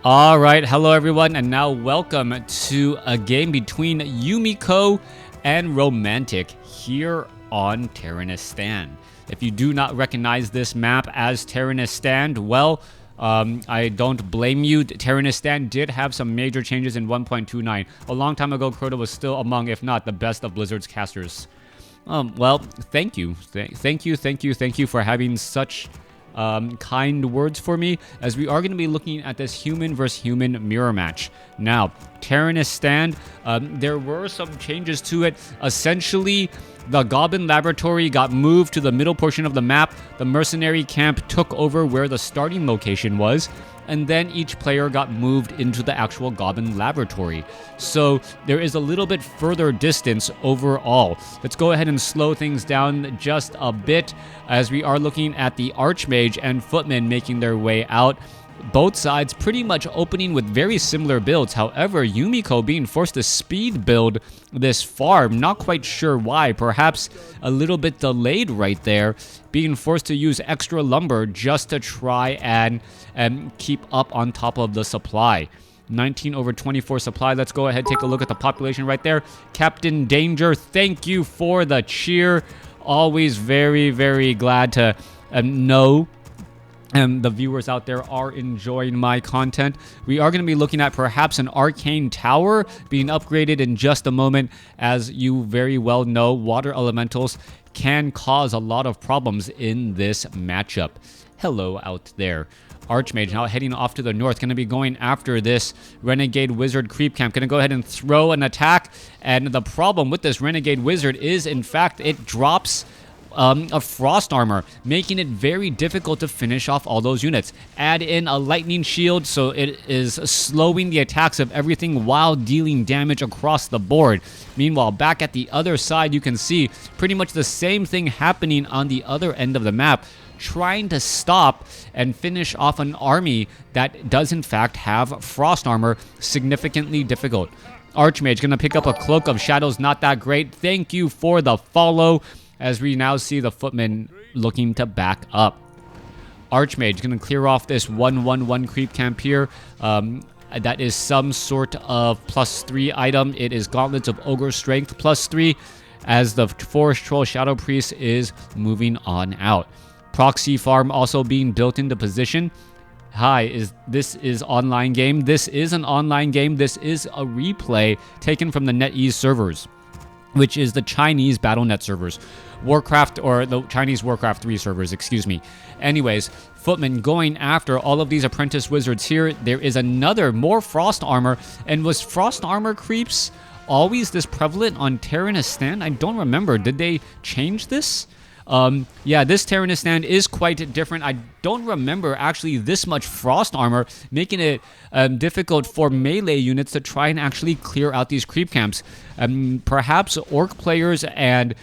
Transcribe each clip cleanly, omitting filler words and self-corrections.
Alright, hello everyone, and now welcome to a game between Yumiko and Romantic here on Terranistan. If you do not recognize this map as Terranistan, well, I don't blame you. Terranistan did have some major changes in 1.29. A long time ago, Crota was still among, if not the best of Blizzard's casters. Well, thank you. Thank you for having such kind words for me, as we are going to be looking at this human versus human mirror match. Now, Terranistan, there were some changes to it. Essentially, the Goblin Laboratory got moved to the middle portion of the map. The Mercenary Camp took over where the starting location was, and then each player got moved into the actual Goblin Laboratory. So there is a little bit further distance overall. Let's go ahead and slow things down just a bit as we are looking at the Archmage and Footman making their way out. Both sides pretty much opening with very similar builds. However, Yumiko being forced to speed build this farm. Not quite sure why. Perhaps a little bit delayed right there. Being forced to use extra lumber just to try and keep up on top of the supply. 19/24 supply. Let's go ahead and take a look at the population right there. Captain Danger, thank you for the cheer. Always very, very glad to know the viewers out there are enjoying my content. We are going to be looking at perhaps an arcane tower being upgraded in just a moment. As you very well know, water elementals can cause a lot of problems in this matchup. Hello out there. Archmage now heading off to the north, going to be going after this Renegade Wizard creep camp. Going to go ahead and throw an attack, and the problem with this Renegade Wizard is, in fact, it drops a frost armor, making it very difficult to finish off all those units. Add in a lightning shield, so it is slowing the attacks of everything while dealing damage across the board. Meanwhile, back at the other side, you can see pretty much the same thing happening on the other end of the map, trying to stop and finish off an army that does in fact have frost armor. Significantly difficult. Archmage gonna pick up a Cloak of Shadows, not that great. Thank you for the follow, as we now see the Footman looking to back up. Archmage going to clear off this 1/1/1 creep camp here. That is some sort of +3 item. It is Gauntlets of Ogre Strength +3, as the Forest Troll Shadow Priest is moving on out. Proxy farm also being built into position. Hi, this is online game. This is an online game. This is a replay taken from the NetEase servers, which is the Chinese BattleNet servers. WarCraft, or the Chinese WarCraft 3 servers, excuse me. Anyways, Footman going after all of these apprentice wizards here. There is another, more frost armor. And was frost armor creeps always this prevalent on Terranistan? I don't remember. Did they change this? Yeah, this Terranistan is quite different. I don't remember actually this much frost armor, making it difficult for melee units to try and actually clear out these creep camps. Perhaps orc players and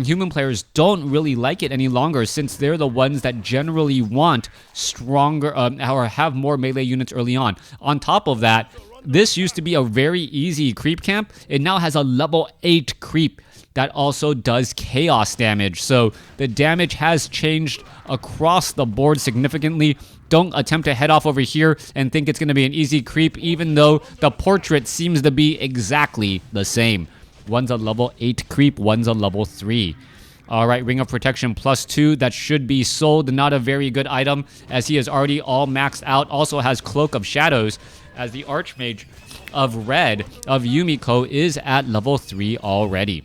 human players don't really like it any longer, since they're the ones that generally want stronger or have more melee units early on. On top of that, this used to be a very easy creep camp. It now has a level 8 creep that also does chaos damage. So the damage has changed across the board significantly. Don't attempt to head off over here and think it's going to be an easy creep, even though the portrait seems to be exactly the same. One's a level 8 creep, one's a level 3. Alright, Ring of Protection +2. That should be sold. Not a very good item, as he is already all maxed out. Also has Cloak of Shadows, as the Archmage of Red of Yumiko is at level 3 already.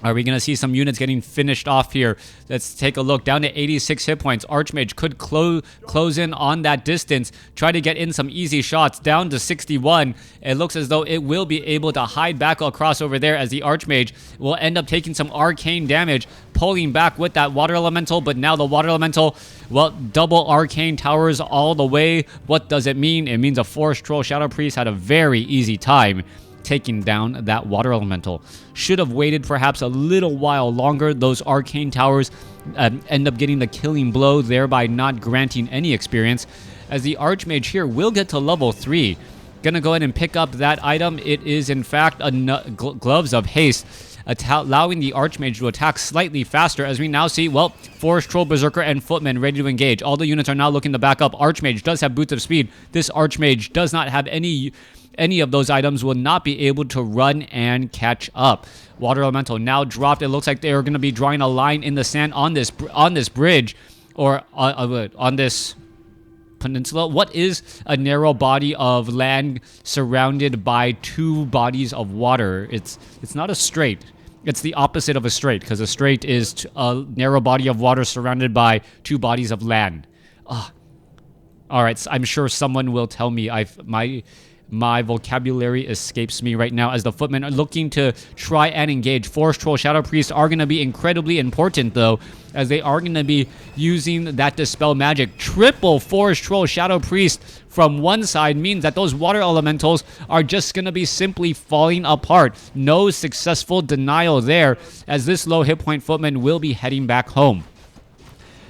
Are we going to see some units getting finished off here? Let's take a look. Down to 86 hit points. Archmage could close in on that distance. Try to get in some easy shots. Down to 61. It looks as though it will be able to hide back across over there, as the Archmage will end up taking some arcane damage, pulling back with that water elemental. But now the water elemental, well, double arcane towers all the way. What does it mean? It means a Forest Troll Shadow Priest had a very easy time taking down that water elemental. Should have waited perhaps a little while longer. Those arcane towers end up getting the killing blow, thereby not granting any experience, as the Archmage here will get to level 3. Gonna go ahead and pick up that item. It is in fact Gloves of Haste, allowing the Archmage to attack slightly faster, as we now see, well, Forest Troll, Berserker, and Footman ready to engage. All the units are now looking to back up. Archmage does have Boots of Speed. This Archmage does not have any of those items, will not be able to run and catch up. Water Elemental now dropped. It looks like they are going to be drawing a line in the sand on this bridge, or on this peninsula. What is a narrow body of land surrounded by two bodies of water? It's not a strait. It's the opposite of a strait, because a strait is a narrow body of water surrounded by two bodies of land. All right, so I'm sure someone will tell me. My vocabulary escapes me right now, as the Footmen are looking to try and engage. Forest Troll, Shadow Priest are going to be incredibly important, though, as they are going to be using that Dispel magic. Triple Forest Troll, Shadow Priest from one side means that those Water Elementals are just going to be simply falling apart. No successful denial there, as this low hit point Footman will be heading back home.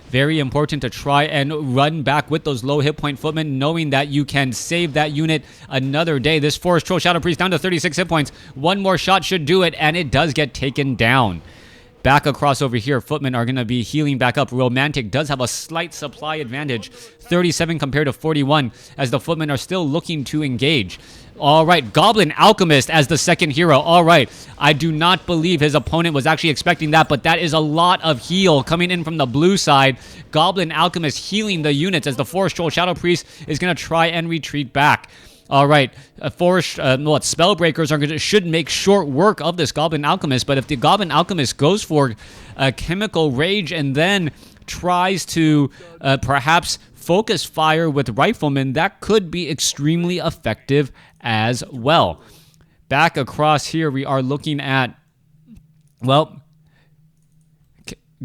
Very important to try and run back with those low hit point Footmen, knowing that you can save that unit another day. This Forest Troll Shadow Priest down to 36 hit points. One more shot should do it, and it does get taken down. Back across over here, Footmen are going to be healing back up. Romantic does have a slight supply advantage, 37 compared to 41, as the Footmen are still looking to engage. All right, Goblin Alchemist as the second hero. All right, I do not believe his opponent was actually expecting that, but that is a lot of heal coming in from the blue side. Goblin Alchemist healing the units, as the Forest Troll Shadow Priest is going to try and retreat back. All right, Spellbreakers should make short work of this Goblin Alchemist, but if the Goblin Alchemist goes for a Chemical Rage and then tries to perhaps focus fire with Rifleman, that could be extremely effective as well. Back across here, we are looking at, well,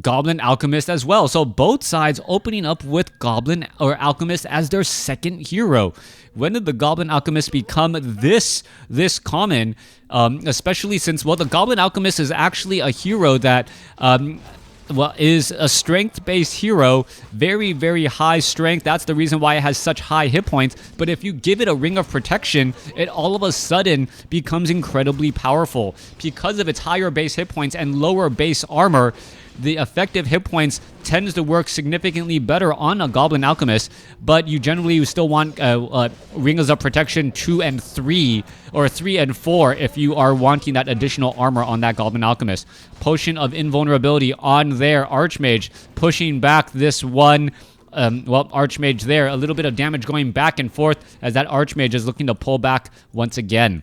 Goblin Alchemist as well. So both sides opening up with Goblin or Alchemist as their second hero. When did the Goblin Alchemist become this common? Especially since, well, the Goblin Alchemist is actually a hero that is a strength-based hero. Very, very high strength. That's the reason why it has such high hit points. But if you give it a Ring of Protection, it all of a sudden becomes incredibly powerful. Because of its higher base hit points and lower base armor, the effective hit points tends to work significantly better on a Goblin Alchemist, but you generally still want Rings of Protection 2 and 3, or 3 and 4 if you are wanting that additional armor on that Goblin Alchemist. Potion of Invulnerability on their Archmage, pushing back this one. Archmage there, a little bit of damage going back and forth as that Archmage is looking to pull back once again.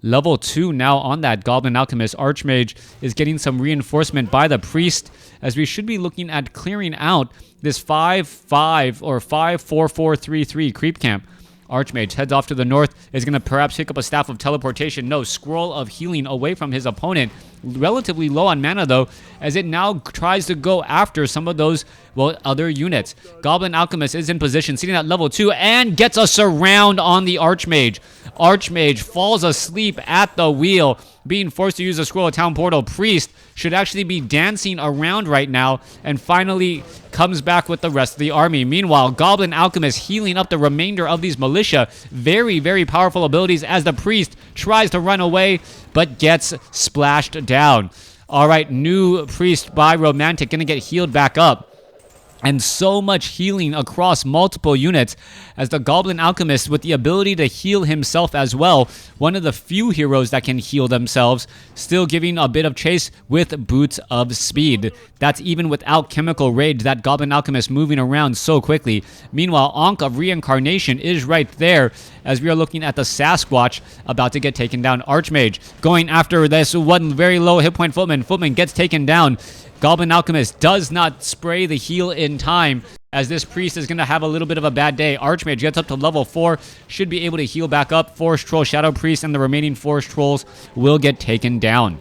Level 2 now on that Goblin Alchemist. Archmage is getting some reinforcement by the Priest, as we should be looking at clearing out this 5-5 or 5-4-4-3-3 creep camp. Archmage heads off to the north, is going to perhaps pick up a Staff of Teleportation. No, Scroll of Healing away from his opponent. Relatively low on mana, though, as it now tries to go after some of those, other units. Goblin Alchemist is in position, sitting at level 2, and gets a surround on the Archmage. Archmage falls asleep at the wheel, being forced to use a Scroll of Town Portal. Priest should actually be dancing around right now, and finally comes back with the rest of the army. Meanwhile, Goblin Alchemist healing up the remainder of these militia. Very, very powerful abilities as the Priest tries to run away, but gets splashed down. All right, new Priest by Romantic going to get healed back up. And so much healing across multiple units, as the Goblin Alchemist, with the ability to heal himself as well, one of the few heroes that can heal themselves, still giving a bit of chase with Boots of Speed. That's even without Chemical Rage, that Goblin Alchemist moving around so quickly. Meanwhile, Ankh of Reincarnation is right there, as we are looking at the Sasquatch about to get taken down. Archmage going after this one very low hit point Footman. Footman gets taken down. Goblin Alchemist does not spray the heal in time, as this Priest is going to have a little bit of a bad day. Archmage gets up to level 4, should be able to heal back up. Forest Troll, Shadow Priest, and the remaining Forest Trolls will get taken down.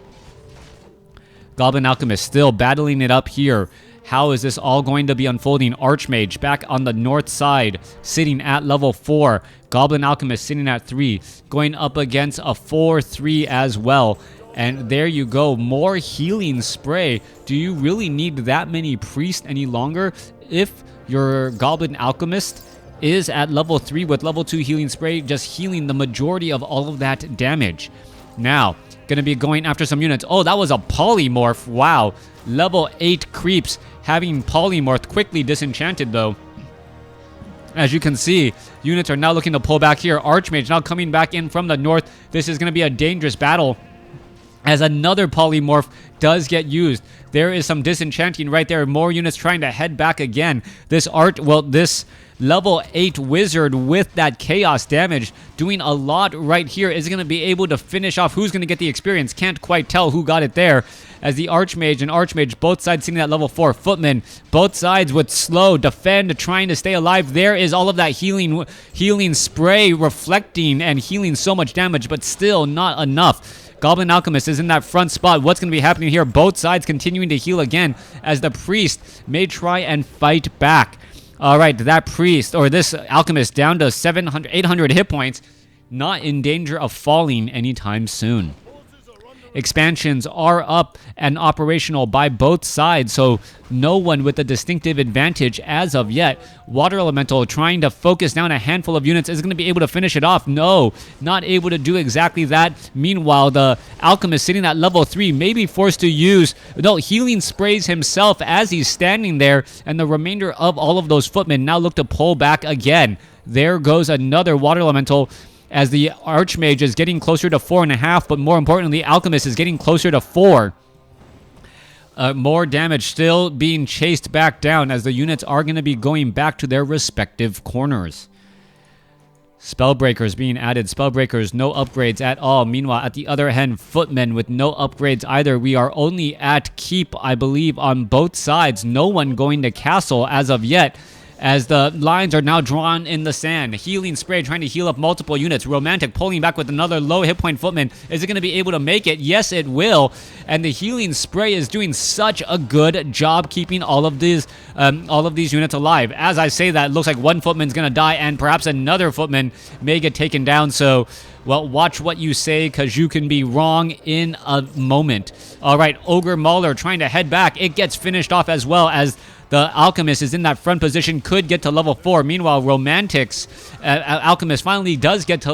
Goblin Alchemist still battling it up here. How is this all going to be unfolding? Archmage back on the north side, sitting at level 4. Goblin Alchemist sitting at 3, going up against a 4-3 as well. And there you go, more healing spray. Do you really need that many priests any longer? If your Goblin Alchemist is at level 3 with level 2 healing spray, just healing the majority of all of that damage. Now, Gonna be going after some units. Oh, that was a polymorph. Wow. Level 8 creeps having polymorphed. Quickly disenchanted, though. As you can see, units are now looking to pull back here. Archmage now coming back in from the north. This is going to be a dangerous battle as another polymorph does get used. There is some disenchanting right there. More units trying to head back again. This level 8 wizard with that chaos damage doing a lot right here is going to be able to finish off. Who's going to get the experience? Can't quite tell who got it there, as the Archmage and Archmage both sides sitting at level 4. Footmen both sides with slow defend, trying to stay alive. There is all of that healing spray reflecting and healing so much damage, but still not enough. Goblin Alchemist is in that front spot. What's going to be happening here? Both sides continuing to heal again, as the priest may try and fight back. All right, that priest, or this alchemist, down to 800 hit points, not in danger of falling anytime soon. Expansions are up and operational by both sides, so no one with a distinctive advantage as of yet. Water Elemental trying to focus down a handful of units is going to be able to finish it off. No, not able to do exactly that. Meanwhile, the Alchemist sitting at level 3 may be forced to use healing sprays himself as he's standing there, and the remainder of all of those footmen now look to pull back again. There goes another Water Elemental, as the Archmage is getting closer to 4.5, but more importantly, Alchemist is getting closer to 4. More damage still being chased back down, as the units are going to be going back to their respective corners. Spellbreakers being added. Spellbreakers, no upgrades at all. Meanwhile, at the other hand, Footmen with no upgrades either. We are only at Keep, I believe, on both sides. No one going to Castle as of yet, as the lines are now drawn in the sand. Healing Spray trying to heal up multiple units. Romantic pulling back with another low hit point footman. Is it going to be able to make it? Yes, it will. And the Healing Spray is doing such a good job keeping all of these units alive. As I say that, it looks like one footman's going to die, and perhaps another footman may get taken down. So, well, watch what you say, because you can be wrong in a moment. All right, Ogre Mauler trying to head back. It gets finished off as well, as the Alchemist is in that front position, could get to level 4. Meanwhile, Romantics, Alchemist finally does get to,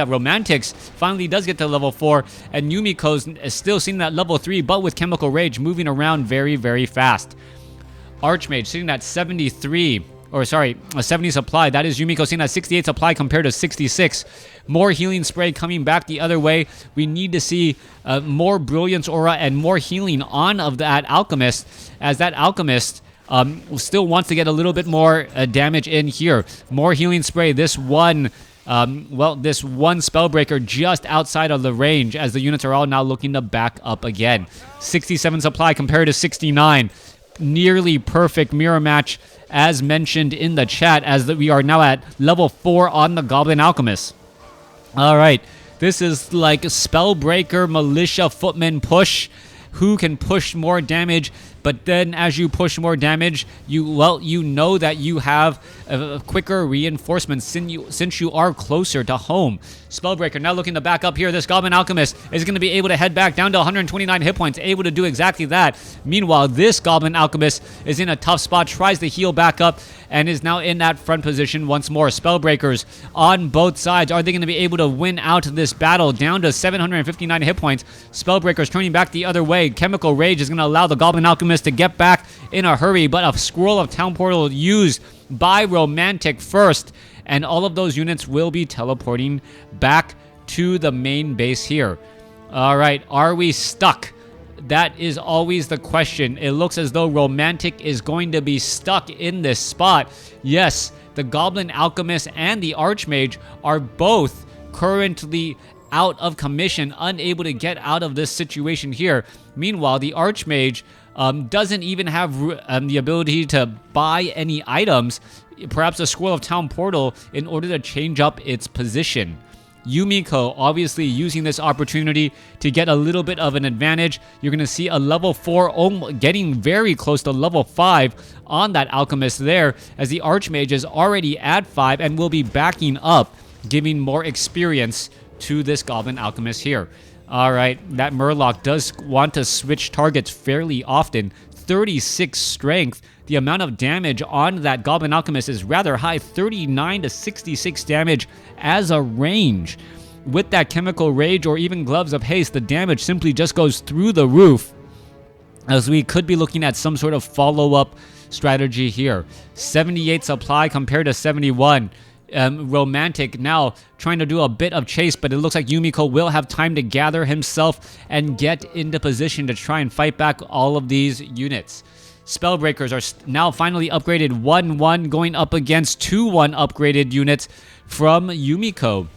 Romantics finally does get to level 4, and Yumiko's is still sitting at level 3, but with Chemical Rage moving around very, very fast. Archmage sitting at 70 supply. That is Yumiko sitting at 68 supply compared to 66. More Healing Spray coming back the other way. We need to see more Brilliance Aura and more healing on of that Alchemist, as that Alchemist still wants to get a little bit more damage in here. More Healing Spray. This one Spellbreaker just outside of the range, as the units are all now looking to back up again. 67 supply compared to 69. Nearly perfect mirror match, as mentioned in the chat, as we are now at level 4 on the Goblin Alchemist. All right, this is like Spellbreaker, Militia, Footman push. Who can push more damage? But then as you push more damage, you know that you have a quicker reinforcements since you are closer to home. Spellbreaker now looking to back up here. This Goblin Alchemist is going to be able to head back down to 129 hit points, able to do exactly that. Meanwhile, this Goblin Alchemist is in a tough spot, tries to heal back up, and is now in that front position once more. Spellbreakers on both sides. Are they going to be able to win out this battle down to 759 hit points? Spellbreakers turning back the other way. Chemical Rage is going to allow the Goblin Alchemist to get back in a hurry, but a Scroll of Town Portal used by Romantic first, and all of those units will be teleporting back to the main base here. All right, are we stuck? That is always the question. It looks as though Romantic is going to be stuck in this spot. Yes, the Goblin Alchemist and the Archmage are both currently out of commission, unable to get out of this situation here. Meanwhile, the Archmage doesn't even have the ability to buy any items, perhaps a Scroll of Town Portal, in order to change up its position. Yumiko obviously using this opportunity to get a little bit of an advantage. You're going to see a level 4 getting very close to level 5 on that Alchemist there, as the Archmage is already at 5 and will be backing up, giving more experience to this Goblin Alchemist here. All right, that Murloc does want to switch targets fairly often. 36 strength. The amount of damage on that Goblin Alchemist is rather high. 39 to 66 damage as a range. with that Chemical Rage or even Gloves of Haste, the damage simply just goes through the roof, as we could be looking at some sort of follow-up strategy here. 78 supply compared to 71. Romantic now trying to do a bit of chase, but it looks like Yumiko will have time to gather himself and get into position to try and fight back all of these units. Spellbreakers are now finally upgraded 1-1, going up against 2-1 upgraded units from Yumiko.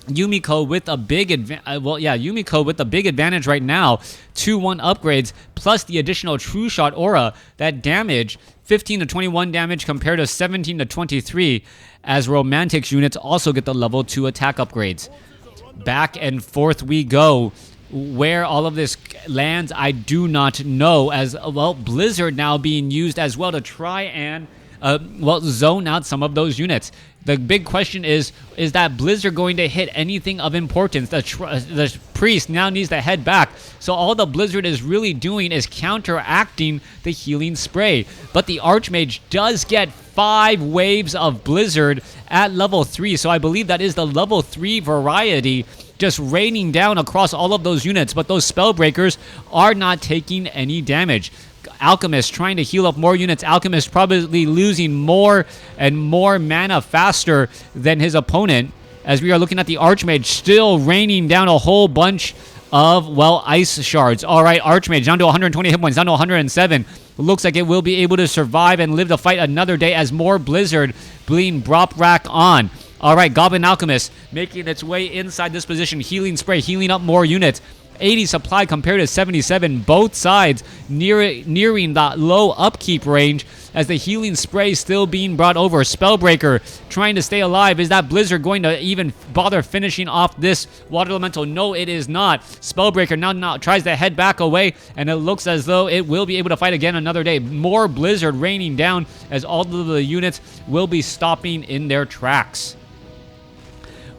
Yumiko with a big Yumiko with a big advantage right now. 2-1 upgrades plus the additional True Shot aura that damage 15 to 21 damage compared to 17 to 23, as Romantic's units also get the level 2 attack upgrades. Back and forth we go. Where all of this lands, I do not know, as well Blizzard now being used as well to try and zone out some of those units. The big question is that Blizzard going to hit anything of importance? The priest now needs to head back. So all the Blizzard is really doing is counteracting the healing spray. But the Archmage does get 5 waves of Blizzard at level 3. So I believe that is the level 3 variety just raining down across all of those units. But those Spellbreakers are not taking any damage. Alchemist trying to heal up more units. Alchemist probably losing more and more mana faster than his opponent, as we are looking at the Archmage still raining down a whole bunch of, well, ice shards. All right, Archmage down to 120 hit points, down to 107. Looks like it will be able to survive and live to fight another day as more Blizzard being brought back on. All right, Goblin Alchemist making its way inside this position. Healing spray, healing up more units. 80 supply compared to 77. Both sides nearing that low upkeep range, as the healing spray still being brought over. Spellbreaker trying to stay alive. Is that Blizzard going to even bother finishing off this Water Elemental? No, it is not. Spellbreaker now tries to head back away, and it looks as though it will be able to fight again another day. More Blizzard raining down, as all of the units will be stopping in their tracks.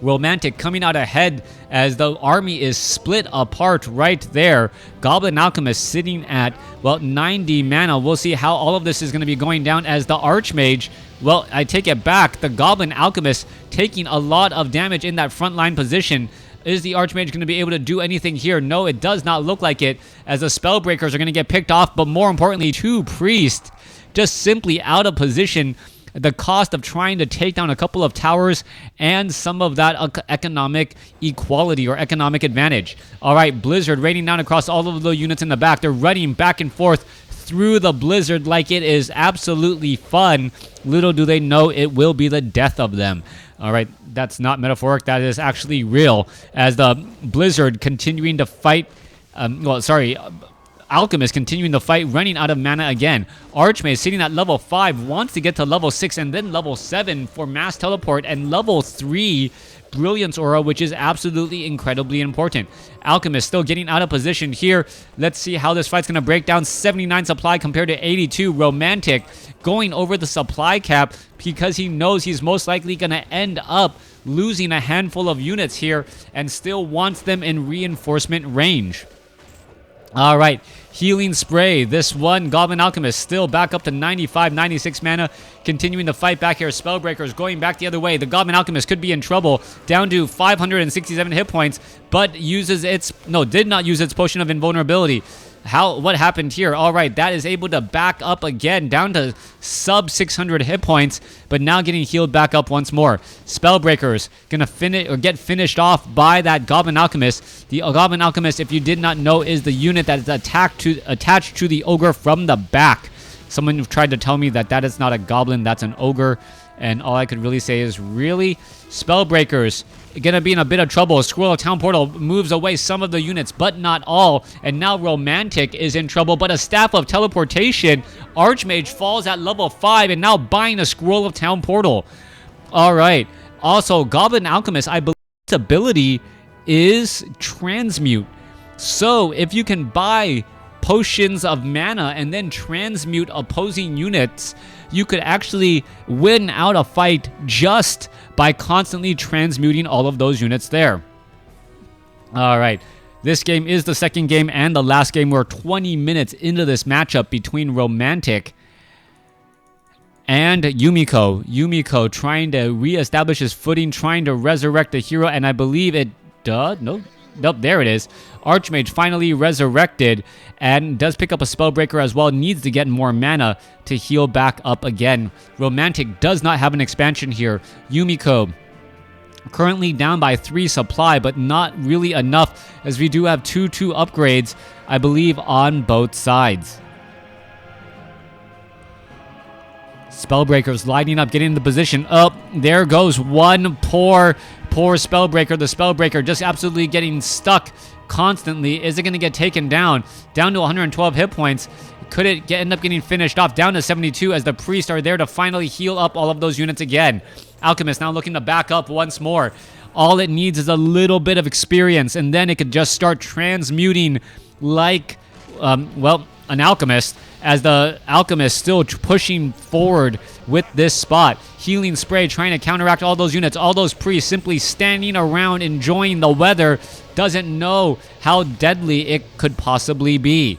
Romantic coming out ahead as the army is split apart right there. Goblin Alchemist sitting at, well, 90 mana. We'll see how all of this is going to be going down, as the Archmage, well, I take it back. The Goblin Alchemist taking a lot of damage in that frontline position. Is the Archmage going to be able to do anything here? No, it does not look like it, as the Spellbreakers are going to get picked off, but more importantly, 2 Priests just simply out of position. The cost of trying to take down a couple of towers and some of that economic equality or economic advantage. All right, Blizzard raining down across all of the units in the back. They're running back and forth through the Blizzard like it is absolutely fun. Little do they know it will be the death of them. All right, that's not metaphoric. That is actually real, as the Blizzard continuing to fight. Alchemist continuing the fight, running out of mana again. Archmage sitting at level 5, wants to get to level 6 and then level 7 for Mass Teleport, and level 3 Brilliance Aura, which is absolutely incredibly important. Alchemist still getting out of position here. Let's see how this fight's going to break down. 79 supply compared to 82. Romantic going over the supply cap because he knows he's most likely going to end up losing a handful of units here and still wants them in reinforcement range. All right, healing spray. This one, Goblin Alchemist still back up to 95, 96 mana, continuing to fight back here. Spellbreakers going back the other way. The Goblin Alchemist could be in trouble, down to 567 hit points, but did not use its potion of invulnerability. What happened here? All right, that is able to back up again, down to sub 600 hit points, but now getting healed back up once more. Spellbreakers gonna get finished off by that Goblin Alchemist. The Goblin Alchemist, if you did not know, is the unit that is attached to the ogre from the back. Someone tried to tell me that is not a goblin, that's an ogre, and all I could really say is, really? Spellbreakers gonna be in a bit of trouble. Scroll of Town Portal moves away some of the units, but not all. And now Romantic is in trouble, but a Staff of Teleportation. Archmage falls at level 5 and now buying a Scroll of Town Portal. All right. Also, Goblin Alchemist, I believe its ability is Transmute. So if you can buy potions of mana and then transmute opposing units, you could actually win out a fight just by constantly transmuting all of those units there. All right. This game is the second game and the last game. We're 20 minutes into this matchup between Romantic and Yumiko. Yumiko trying to reestablish his footing, trying to resurrect the hero, and I believe it does. Nope, there it is. Archmage finally resurrected and does pick up a Spellbreaker as well. Needs to get more mana to heal back up again. Romantic does not have an expansion here. Yumiko currently down by 3 supply, but not really enough, as we do have 2/2 upgrades, I believe, on both sides. Spellbreakers lighting up, getting into position. Oh, there goes one poor Spellbreaker. The Spellbreaker just absolutely getting stuck constantly. Is it going to get taken down? Down to 112 hit points. Could it end up getting finished off? Down to 72 as the Priests are there to finally heal up all of those units again. Alchemist now looking to back up once more. All it needs is a little bit of experience, and then it could just start transmuting like, an Alchemist, as the Alchemist still pushing forward with this spot. Healing Spray trying to counteract all those units. All those Priests simply standing around enjoying the weather. Doesn't know how deadly it could possibly be.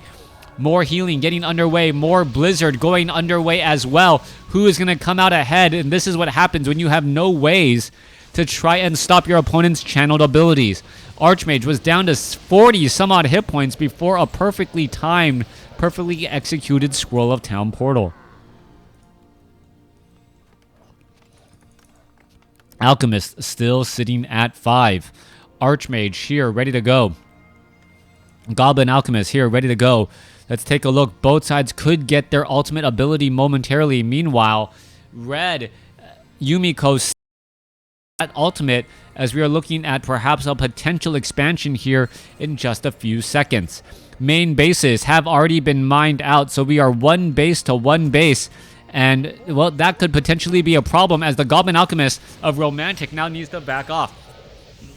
More healing getting underway. More Blizzard going underway as well. Who is going to come out ahead? And this is what happens when you have no ways to try and stop your opponent's channeled abilities. Archmage was down to 40 some odd hit points before a perfectly timed, perfectly executed Scroll of Town Portal. Alchemist still sitting at 5. Archmage here ready to go. Goblin Alchemist here ready to go. Let's take a look. Both sides could get their ultimate ability momentarily. Meanwhile, Red Yumiko at ultimate, as we are looking at perhaps a potential expansion here in just a few seconds. Main bases have already been mined out, so we are 1 base to 1 base. And, well, that could potentially be a problem, as the Goblin Alchemist of Romantic now needs to back off.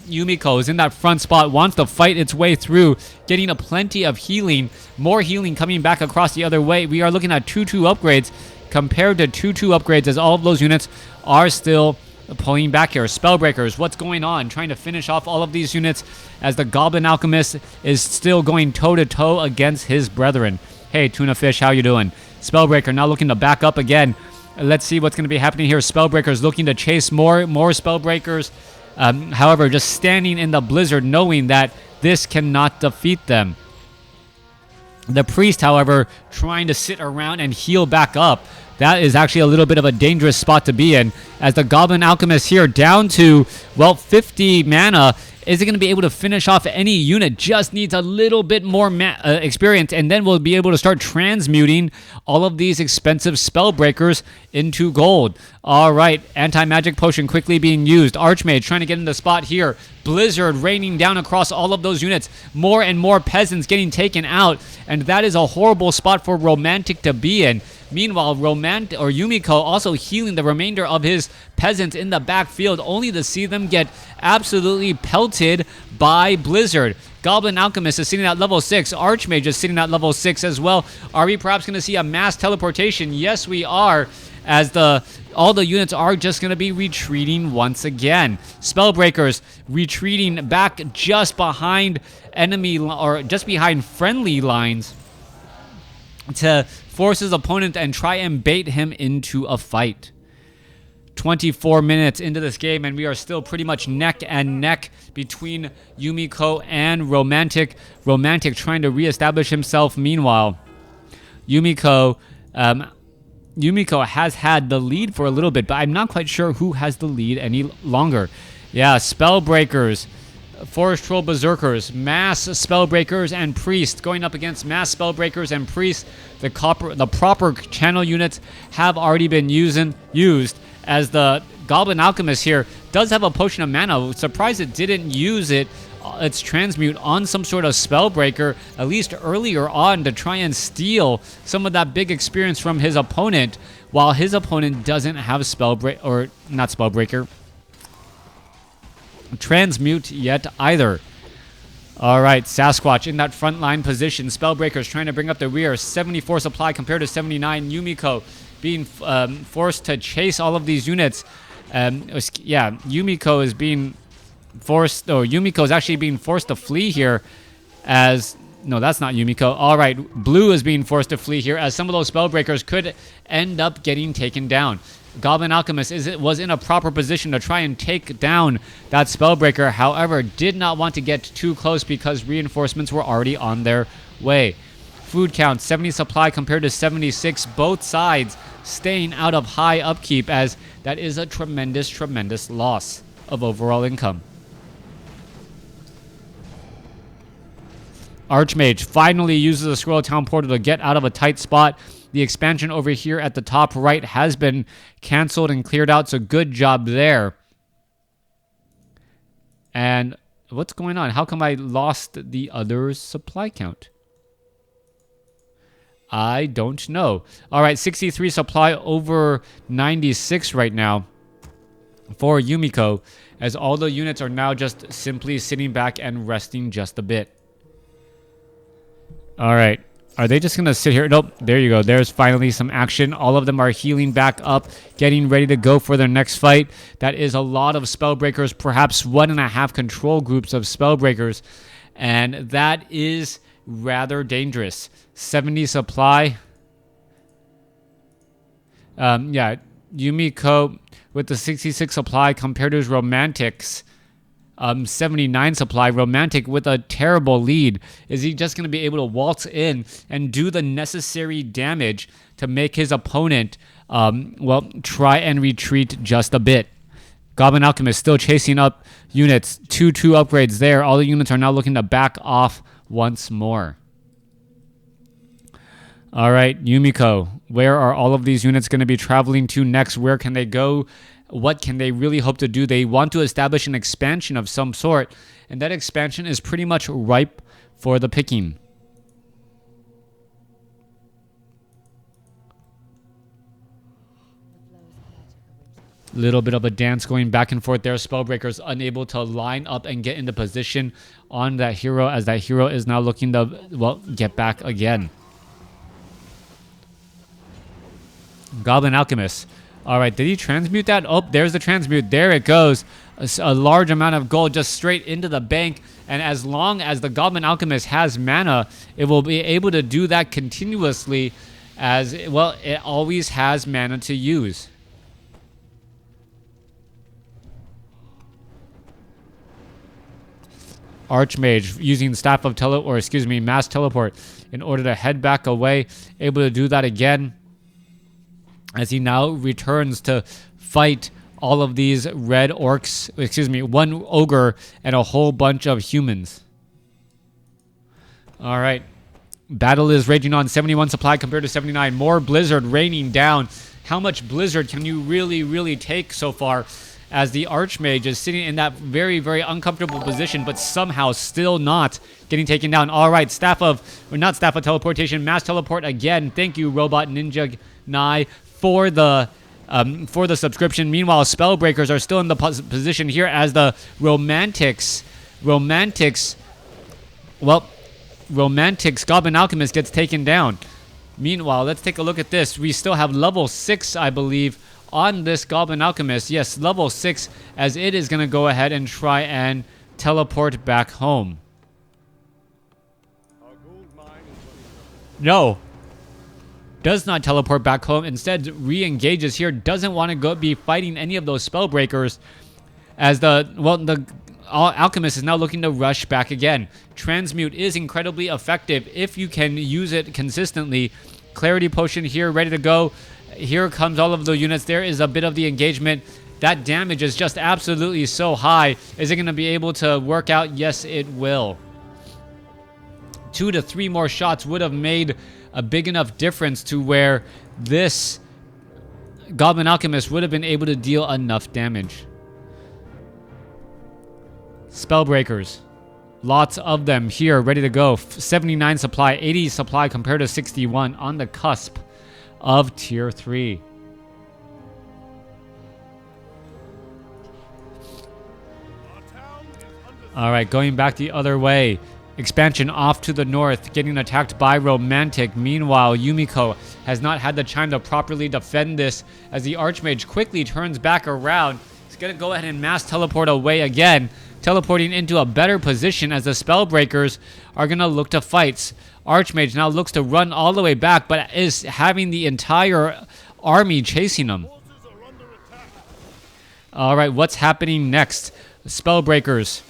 Yumiko is in that front spot, wants to fight its way through, getting a plenty of healing. More healing coming back across the other way. We are looking at 2/2 upgrades compared to 2/2 upgrades, as all of those units are still pulling back here. Spellbreakers, what's going on? Trying to finish off all of these units, as the Goblin Alchemist is still going toe-to-toe against his brethren. Hey, Tuna Fish, how you doing? Spellbreaker now looking to back up again. Let's see what's going to be happening here. Spellbreakers looking to chase more Spellbreakers. However, just standing in the blizzard, knowing that this cannot defeat them. The Priest, however, trying to sit around and heal back up. That is actually a little bit of a dangerous spot to be in, as the Goblin Alchemist here down to, 50 mana. Is it going to be able to finish off any unit? Just needs a little bit more experience, and then we'll be able to start transmuting all of these expensive Spellbreakers into gold. All right, Anti-Magic Potion quickly being used. Archmage trying to get in the spot here. Blizzard raining down across all of those units. More and more peasants getting taken out, and that is a horrible spot for Romantic to be in. Meanwhile, Yumiko also healing the remainder of his peasants in the backfield, only to see them get absolutely pelted by Blizzard. Goblin Alchemist is sitting at level 6. Archmage is sitting at level 6 as well. Are we perhaps going to see a mass teleportation? Yes, we are, as all the units are just going to be retreating once again. Spellbreakers retreating back just behind just behind friendly lines to force his opponent and try and bait him into a fight. 24 minutes into this game, and we are still pretty much neck and neck between Yumiko and Romantic. Romantic trying to reestablish himself. Meanwhile, Yumiko has had the lead for a little bit, but I'm not quite sure who has the lead any longer. Yeah, Spellbreakers, Forest Troll Berserkers, Mass Spellbreakers, and Priest going up against Mass Spellbreakers and Priest. The proper channel units have already been used, as the Goblin Alchemist here does have a Potion of Mana. Surprised it didn't use its transmute on some sort of Spellbreaker, at least earlier on, to try and steal some of that big experience from his opponent, while his opponent doesn't have transmute yet either. All right, Sasquatch in that front line position. Spellbreakers trying to bring up the rear. 74 supply compared to 79. Yumiko being forced to chase all of these units. Yumiko is actually being forced to flee here, as No, that's not Yumiko. All right, blue is being forced to flee here as some of those spellbreakers could end up getting taken down. Goblin Alchemist was in a proper position to try and take down that spellbreaker. However, did not want to get too close because reinforcements were already on their way. Food count, 70 supply compared to 76. Both sides staying out of high upkeep as that is a tremendous, tremendous loss of overall income. Archmage finally uses the Scroll Town portal to get out of a tight spot. The expansion over here at the top right has been canceled and cleared out, so good job there. And what's going on? How come I lost the other supply count? I don't know. All right, 63 supply over 96 right now for Yumiko, as all the units are now just simply sitting back and resting just a bit. All right. Are they just going to sit here? Nope. There you go. There's finally some action. All of them are healing back up, getting ready to go for their next fight. That is a lot of spellbreakers, perhaps 1.5 control groups of spellbreakers. And that is rather dangerous. 70 supply. Yeah. Yumiko with the 66 supply compared to his Romantics. 79 supply. Romantic with a terrible lead. Is he just going to be able to waltz in and do the necessary damage to make his opponent, well, try and retreat just a bit? Goblin Alchemist still chasing up units. 2 upgrades there. All the units are now looking to back off once more. All right, Yumiko. Where are all of these units going to be traveling to next? Where can they go? What can they really hope to do? They want to establish an expansion of some sort, and that expansion is pretty much ripe for the picking. Little bit of a dance going back and forth there. Spellbreakers unable to line up and get into position on that hero, as that hero is now looking to, well, get back again. Goblin Alchemist. All right, did he transmute that? Oh, there's the transmute. There it goes. A large amount of gold just straight into the bank. And as long as the Goblin Alchemist has mana, it will be able to do that continuously, as, well, it always has mana to use. Archmage using Staff of Mass Teleport in order to head back away. Able to do that again, as he now returns to fight all of these red orcs, one ogre and a whole bunch of humans. All right. Battle is raging on. 71 supply compared to 79. More blizzard raining down. How much blizzard can you really take so far, as the Archmage is sitting in that very, very uncomfortable position, but somehow still not getting taken down. All right, not Staff of Teleportation, Mass Teleport again. Thank you, Robot Ninja Nye, for the subscription. Meanwhile, Spellbreakers are still in the position here, as the Romantics, Goblin Alchemist gets taken down. Meanwhile, let's take a look at this. We still have level 6, I believe, on this Goblin Alchemist. Yes, level 6, as it is going to go ahead and try and teleport back home. No. Does not teleport back home. Instead, re-engages here. Doesn't want to go be fighting any of those Spellbreakers, as the Alchemist is now looking to rush back again. Transmute is incredibly effective if you can use it consistently. Clarity Potion here, ready to go. Here comes all of the units. There is a bit of the engagement. That damage is just absolutely so high. Is it going to be able to work out? Yes, it will. 2 to 3 more shots would have made a big enough difference to where this Goblin Alchemist would have been able to deal enough damage. Spellbreakers. Lots of them here, ready to go. 79 supply, 80 supply compared to 61, on the cusp of Tier 3. Alright, going back the other way. Expansion off to the north, getting attacked by Romantic. Meanwhile, Yumiko has not had the time to properly defend this, as the Archmage quickly turns back around. He's going to go ahead and mass teleport away again. teleporting into a better position as the Spellbreakers are going to look to fight. Archmage now looks to run all the way back, but is having the entire army chasing him. Alright, what's happening next? Spellbreakers.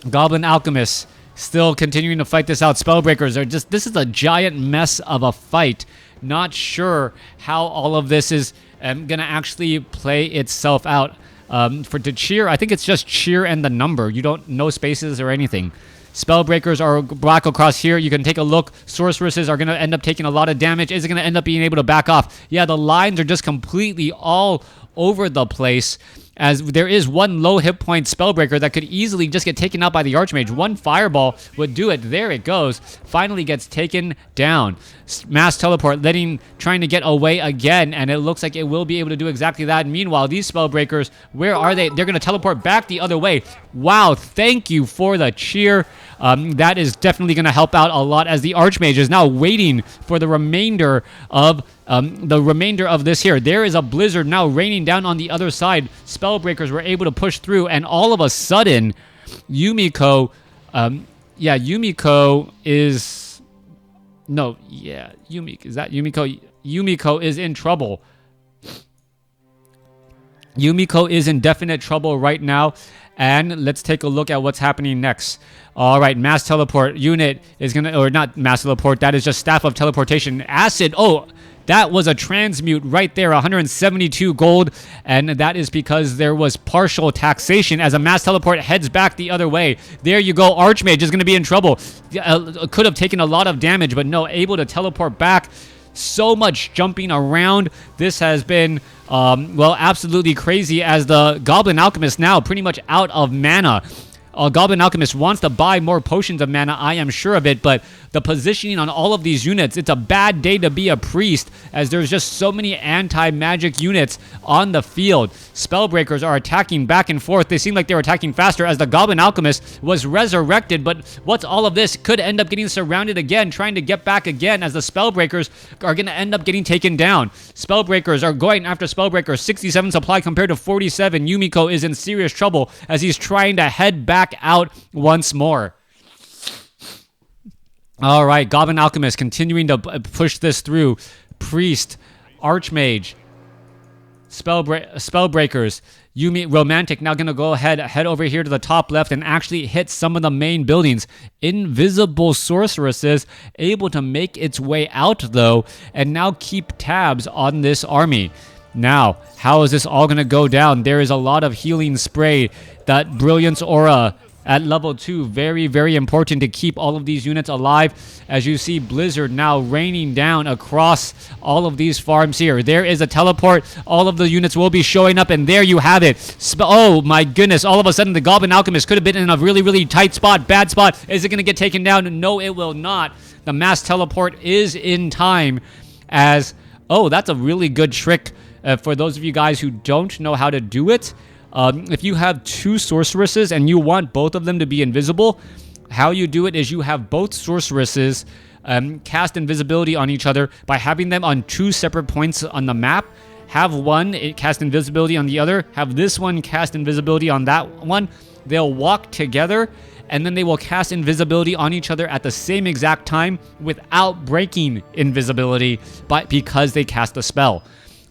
Goblin Alchemists still continuing to fight this out. Spellbreakers are just... This is a giant mess of a fight. Not sure how all of this is going to actually play itself out. To cheer, I think it's just cheer and the number. You don't know spaces or anything. Spellbreakers are black across here. You can take a look. Sorceresses are going to end up taking a lot of damage. Is it going to end up being able to back off? Yeah, the lines are just completely all over the place, as there is one low hit point Spellbreaker that could easily just get taken out by the Archmage. One fireball would do it. There it goes. Finally gets taken down. Mass teleport, trying to get away again, and it looks like it will be able to do exactly that. Meanwhile, these Spellbreakers, where are they? They're going to teleport back the other way. Wow, thank you for the cheer. That is definitely going to help out a lot, as the Archmage is now waiting for the remainder of this here. There is a blizzard now raining down on the other side. Spellbreakers were able to push through, and all of a sudden, Yumiko is... No, yeah, Yumiko. Is that Yumiko? Yumiko is in trouble. Yumiko is in definite trouble right now. And let's take a look at what's happening next. All right, mass teleport unit is going to... Or not mass teleport. That is just staff of teleportation. Acid. Oh, that was a transmute right there. 172 gold. And that is because there was partial taxation as a mass teleport heads back the other way. There you go. Archmage is going to be in trouble. Could have taken a lot of damage, but no, able to teleport back. So much jumping around. This has been, well, absolutely crazy, as the Goblin Alchemist now pretty much out of mana. Goblin Alchemist wants to buy more potions of mana, I am sure of it, but the positioning on all of these units, it's a bad day to be a priest, as there's just so many anti-magic units on the field. Spellbreakers are attacking back and forth. They seem like they're attacking faster, as the Goblin Alchemist was resurrected, but what's all of this? Could end up getting surrounded again, trying to get back again, as the Spellbreakers are going to end up getting taken down. Spellbreakers are going after Spellbreakers. 67 supply compared to 47. Yumiko is in serious trouble, as he's trying to head back out once more. All right, Goblin Alchemist continuing to push this through. Priest, Archmage, Spellbreakers, Romantic now going to go head over here to the top left and actually hit some of the main buildings. Invisible Sorceresses able to make its way out, though, and now keep tabs on this army. Now, how is this all going to go down? There is a lot of healing spray. That Brilliance Aura at level 2, very, very important to keep all of these units alive. As you see, Blizzard now raining down across all of these farms here. There is a teleport. All of the units will be showing up, and there you have it. Oh, my goodness. All of a sudden, the Goblin Alchemist could have been in a really, really tight spot, bad spot. Is it going to get taken down? No, it will not. The mass teleport is in time, as... Oh, that's a really good trick for those of you guys who don't know how to do it. If you have two sorceresses and you want both of them to be invisible, how you do it is you have both sorceresses cast invisibility on each other by having them on two separate points on the map. Have one cast invisibility on the other. Have this one cast invisibility on that one. They'll walk together, and then they will cast invisibility on each other at the same exact time without breaking invisibility, but because they cast a spell.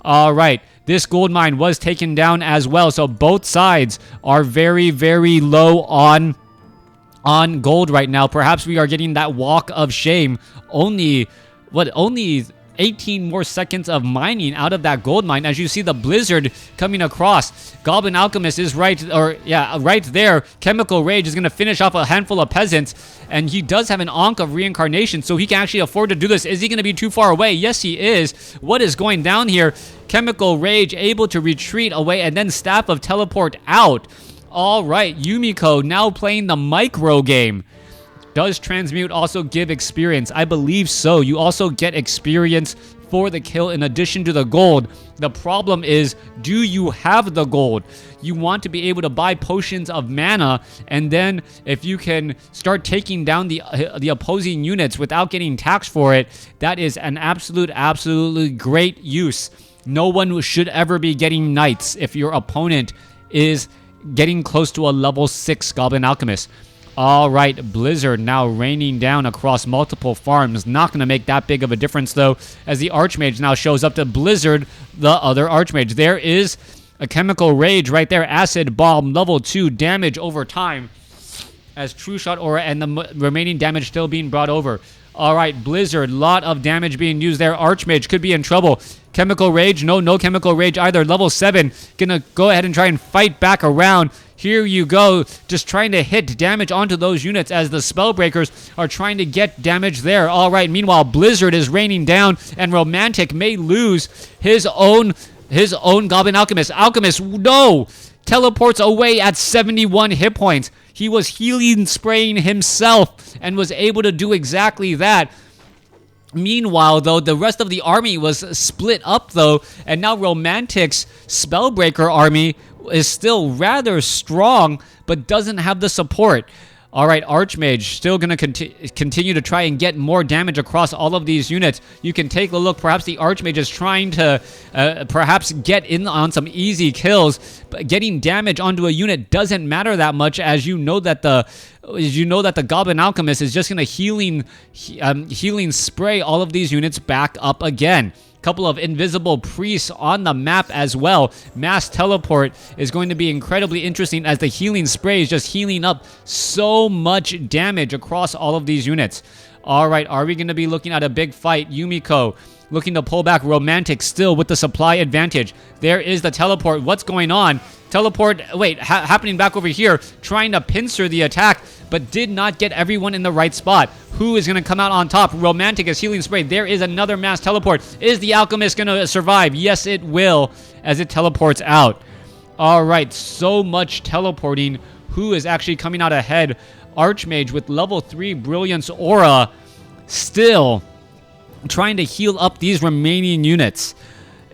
All right. This gold mine was taken down as well, so both sides are very, very low on gold right now. Perhaps we are getting that walk of shame. Only 18 more seconds of mining out of that gold mine. As you see the blizzard coming across, Goblin Alchemist is right there. Chemical Rage is going to finish off a handful of peasants, and he does have an Ankh of Reincarnation, so he can actually afford to do this. Is he going to be too far away? Yes, he is. What is going down here? Chemical Rage able to retreat away, and then Staff of Teleport out. All right, Yumiko now playing the micro game. Does Transmute also give experience? I believe so. You also get experience for the kill in addition to the gold. The problem is, do you have the gold? You want to be able to buy potions of mana, and then if you can start taking down the opposing units without getting taxed for it, that is an absolutely great use. No one should ever be getting knights if your opponent is getting close to a level 6 Goblin Alchemist. Alright, Blizzard now raining down across multiple farms. Not going to make that big of a difference, though, as the Archmage now shows up to Blizzard the other Archmage. There is a Chemical Rage right there. Acid Bomb, level 2, damage over time, as True Shot Aura and the remaining damage still being brought over. Alright, Blizzard, lot of damage being used there. Archmage could be in trouble. Chemical Rage, no Chemical Rage either. Level 7, gonna go ahead and try and fight back around. Here you go, just trying to hit damage onto those units as the Spellbreakers are trying to get damage there. Alright, meanwhile, Blizzard is raining down, and Romantic may lose his own Goblin Alchemist. Alchemist, no! Teleports away at 71 hit points. He was healing spraying himself and was able to do exactly that. Meanwhile, though, the rest of the army was split up, though, and now Romantic's Spellbreaker army is still rather strong, but doesn't have the support. Alright, Archmage still going to continue to try and get more damage across all of these units. You can take a look. Perhaps the Archmage is trying to perhaps get in on some easy kills. But getting damage onto a unit doesn't matter that much, as you know that the Goblin Alchemist is just going to healing spray all of these units back up again. Couple of invisible priests on the map as well. Mass teleport is going to be incredibly interesting, as the healing spray is just healing up so much damage across all of these units. Alright, are we going to be looking at a big fight? Yumiko looking to pull back. Romantic still with the supply advantage. There is the teleport. What's going on? Teleport, wait, happening back over here, trying to pincer the attack, but did not get everyone in the right spot. Who is going to come out on top? Romantic is healing spray. There is another mass teleport. Is the Alchemist going to survive? Yes, it will, as it teleports out. All right, so much teleporting. Who is actually coming out ahead? Archmage with level 3 Brilliance Aura, still trying to heal up these remaining units.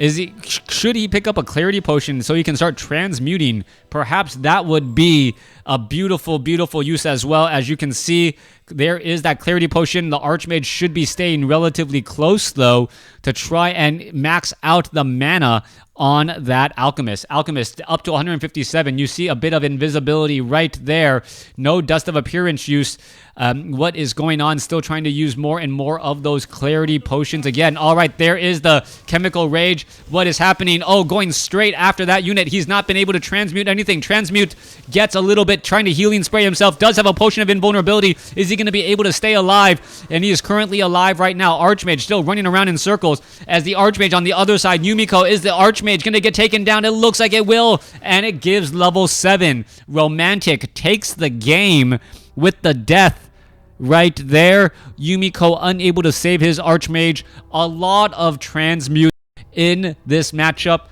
Should he pick up a Clarity Potion so he can start transmuting? Perhaps that would be a beautiful, beautiful use as well. As you can see, there is that Clarity Potion. The Archmage should be staying relatively close, though, to try and max out the mana on that Alchemist. Alchemist up to 157. You see a bit of invisibility right there. No Dust of Appearance use. What is going on? Still trying to use more and more of those Clarity Potions again. All right, there is the Chemical Rage. What is happening? Oh, going straight after that unit. He's not been able to transmute anything. Transmute gets a little bit, trying to healing spray himself. Does have a Potion of Invulnerability. Is he going to be able to stay alive? And he is currently alive right now. Archmage still running around in circles, as the Archmage on the other side. Yumiko, is the Archmage going to get taken down? It looks like it will, and it gives level 7. Romantic takes the game with the death right there. Yumiko unable to save his Archmage. A lot of transmute in this matchup.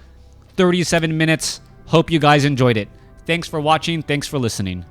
37 minutes. Hope you guys enjoyed it. Thanks for watching. Thanks for listening.